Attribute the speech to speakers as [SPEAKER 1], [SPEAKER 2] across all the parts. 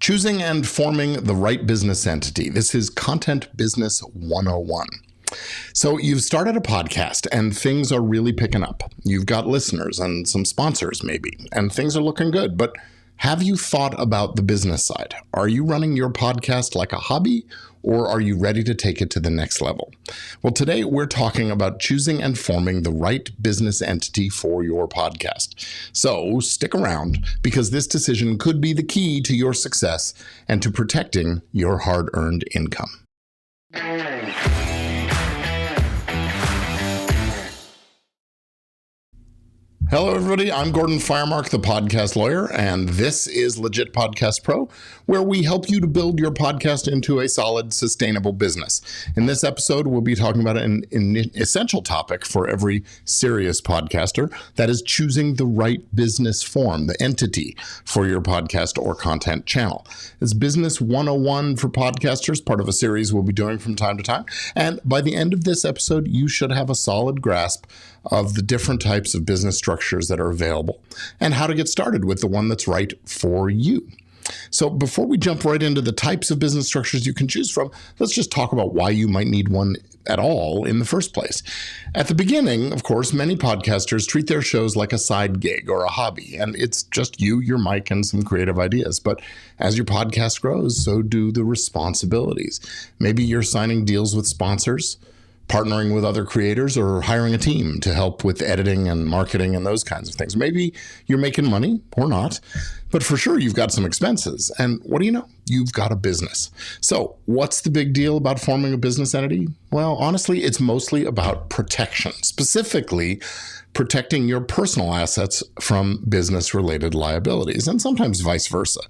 [SPEAKER 1] Choosing and forming the right business entity. This is Content Business 101. So you've started a podcast and things are really picking up. You've got listeners and some sponsors maybe, and things are looking good. But have you thought about the business side? Are you running your podcast like a hobby, or are you ready to take it to the next level? Well, today we're talking about choosing and forming the right business entity for your podcast. So stick around, because this decision could be the key to your success and to protecting your hard-earned income. Hello, everybody. I'm Gordon Firemark, the podcast lawyer, and this is Legit Podcast Pro, where we help you to build your podcast into a solid, sustainable business. In this episode, we'll be talking about an essential topic for every serious podcaster, that is choosing the right business form, the entity for your podcast or content channel. It's Business 101 for podcasters, part of a series we'll be doing from time to time. And by the end of this episode, you should have a solid grasp of the different types of business structures that are available and how to get started with the one that's right for you. So before we jump right into the types of business structures you can choose from, let's just talk about why you might need one at all in the first place. At the beginning, of course, many podcasters treat their shows like a side gig or a hobby, and it's just you, your mic, and some creative ideas. But as your podcast grows, so do the responsibilities. Maybe you're signing deals with sponsors, partnering with other creators, or hiring a team to help with editing and marketing and those kinds of things. Maybe you're making money or not, but for sure you've got some expenses. And what do you know? You've got a business. So what's the big deal about forming a business entity? Well, honestly, it's mostly about protection, specifically protecting your personal assets from business-related liabilities, and sometimes vice versa.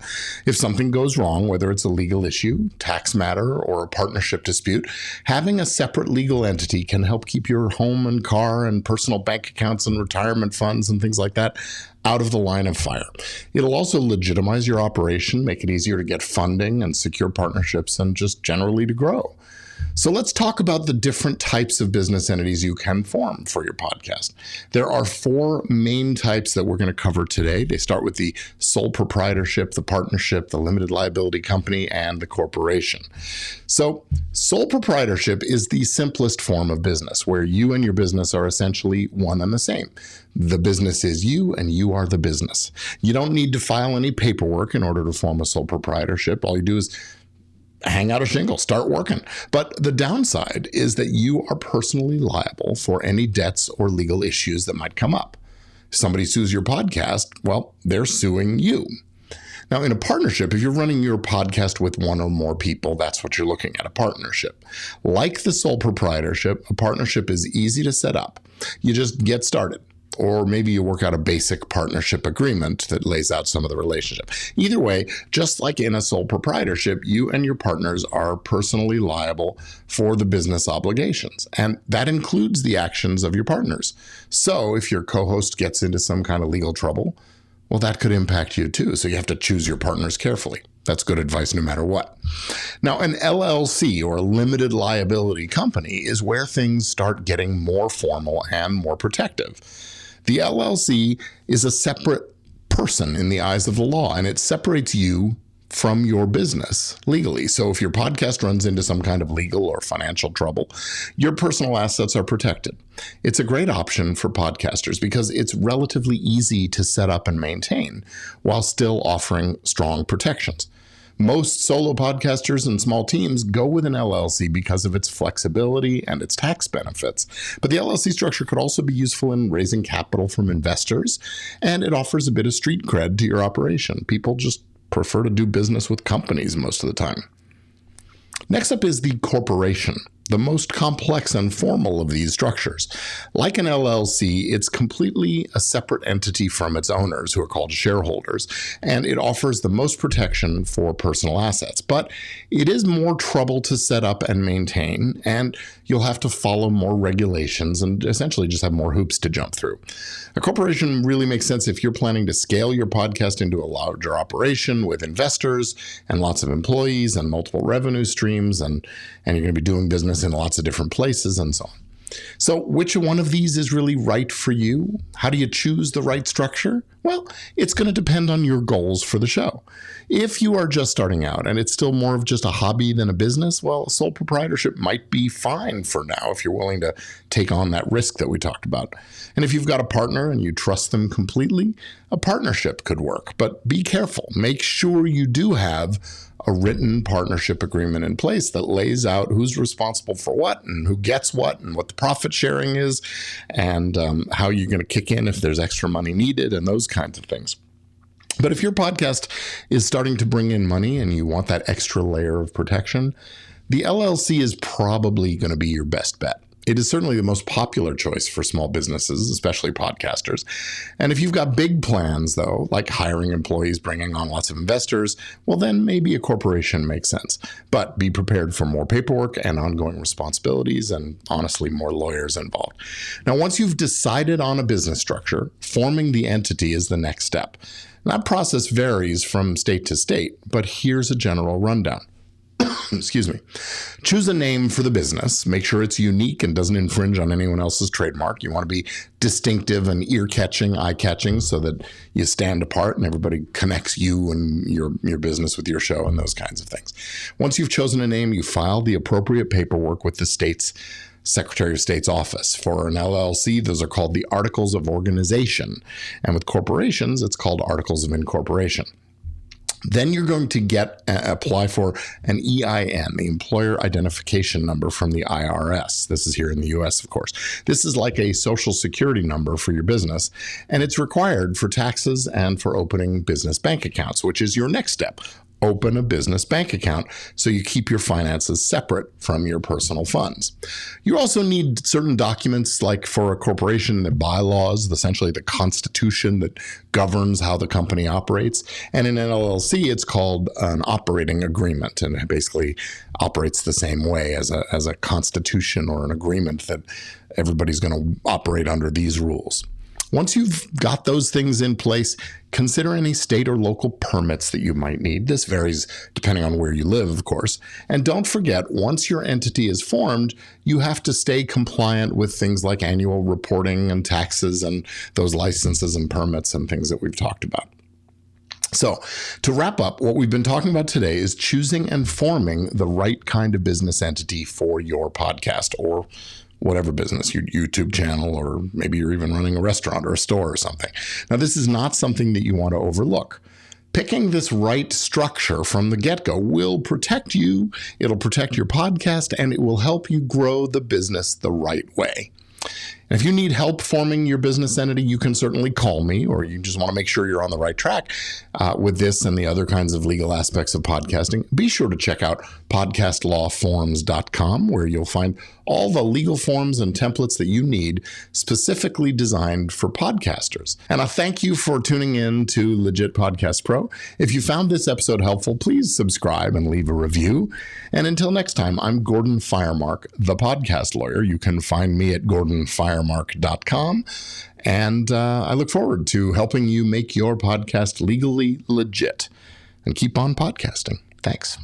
[SPEAKER 1] If something goes wrong, whether it's a legal issue, tax matter, or a partnership dispute, having a separate legal entity can help keep your home and car and personal bank accounts and retirement funds and things like that out of the line of fire. It'll also legitimize your operation, make it easier to get funding and secure partnerships, and just generally to grow. So let's talk about the different types of business entities you can form for your podcast. There are four main types that we're going to cover today. They start with the sole proprietorship, the partnership, the limited liability company, and the corporation. So sole proprietorship is the simplest form of business, where you and your business are essentially one and the same. The business is you, and you are the business. You don't need to file any paperwork in order to form a sole proprietorship. All you do is hang out a shingle, start working. But the downside is that you are personally liable for any debts or legal issues that might come up. If somebody sues your podcast, well, they're suing you. Now, in a partnership, if you're running your podcast with one or more people, that's what you're looking at, a partnership. Like the sole proprietorship, a partnership is easy to set up. You just get started. Or maybe you work out a basic partnership agreement that lays out some of the relationship. Either way, just like in a sole proprietorship, you and your partners are personally liable for the business obligations, and that includes the actions of your partners. So if your co-host gets into some kind of legal trouble, well, that could impact you too. So you have to choose your partners carefully. That's good advice no matter what. Now, an LLC, or a limited liability company, is where things start getting more formal and more protective. The LLC is a separate person in the eyes of the law, and it separates you from your business legally. So if your podcast runs into some kind of legal or financial trouble, your personal assets are protected. It's a great option for podcasters because it's relatively easy to set up and maintain while still offering strong protections. Most solo podcasters and small teams go with an LLC because of its flexibility and its tax benefits. But the LLC structure could also be useful in raising capital from investors, and it offers a bit of street cred to your operation. People just prefer to do business with companies most of the time. Next up is the corporation, the most complex and formal of these structures. Like an LLC, it's completely a separate entity from its owners, who are called shareholders, and it offers the most protection for personal assets. But it is more trouble to set up and maintain, and you'll have to follow more regulations and essentially just have more hoops to jump through. A corporation really makes sense if you're planning to scale your podcast into a larger operation with investors and lots of employees and multiple revenue streams, and you're going to be doing business in lots of different places and so on. So which one of these is really right for you? How do you choose the right structure? Well, it's going to depend on your goals for the show. If you are just starting out and it's still more of just a hobby than a business, well, sole proprietorship might be fine for now if you're willing to take on that risk that we talked about. And if you've got a partner and you trust them completely, a partnership could work. But be careful. Make sure you do have a written partnership agreement in place that lays out who's responsible for what and who gets what and what the profit sharing is and how you're going to kick in if there's extra money needed and those kinds of things. But if your podcast is starting to bring in money and you want that extra layer of protection, the LLC is probably going to be your best bet. It is certainly the most popular choice for small businesses, especially podcasters. And if you've got big plans, though, like hiring employees, bringing on lots of investors, well, then maybe a corporation makes sense. But be prepared for more paperwork and ongoing responsibilities and, honestly, more lawyers involved. Now, once you've decided on a business structure, forming the entity is the next step. That process varies from state to state, but here's a general rundown. Excuse me. Choose a name for the business. Make sure it's unique and doesn't infringe on anyone else's trademark. You want to be distinctive and ear-catching, eye-catching so that you stand apart and everybody connects you and your business with your show and those kinds of things. Once you've chosen a name, you file the appropriate paperwork with the state's Secretary of State's office. For an LLC, those are called the Articles of Organization. And with corporations, it's called Articles of Incorporation. Then you're going to apply for an EIN, the Employer Identification Number from the IRS. This is here in the US, of course. This is like a social security number for your business, and it's required for taxes and for opening business bank accounts, which is your next step. Open a business bank account so you keep your finances separate from your personal funds. You also need certain documents, like for a corporation, the bylaws, essentially the constitution that governs how the company operates. And in an LLC, it's called an operating agreement, and it basically operates the same way as a constitution or an agreement that everybody's going to operate under these rules. Once you've got those things in place, consider any state or local permits that you might need. This varies depending on where you live, of course. And don't forget, once your entity is formed, you have to stay compliant with things like annual reporting and taxes and those licenses and permits and things that we've talked about. So to wrap up, what we've been talking about today is choosing and forming the right kind of business entity for your podcast or whatever business, your YouTube channel, or maybe you're even running a restaurant or a store or something. Now, this is not something that you want to overlook. Picking this right structure from the get-go will protect you, it'll protect your podcast, and it will help you grow the business the right way. And if you need help forming your business entity, you can certainly call me, or you just want to make sure you're on the right track with this and the other kinds of legal aspects of podcasting. Be sure to check out podcastlawforms.com, where you'll find all the legal forms and templates that you need specifically designed for podcasters. And I thank you for tuning in to Legit Podcast Pro. If you found this episode helpful, please subscribe and leave a review. And until next time, I'm Gordon Firemark, the podcast lawyer. You can find me at gordonfiremark.com. And I look forward to helping you make your podcast legally legit. And keep on podcasting. Thanks.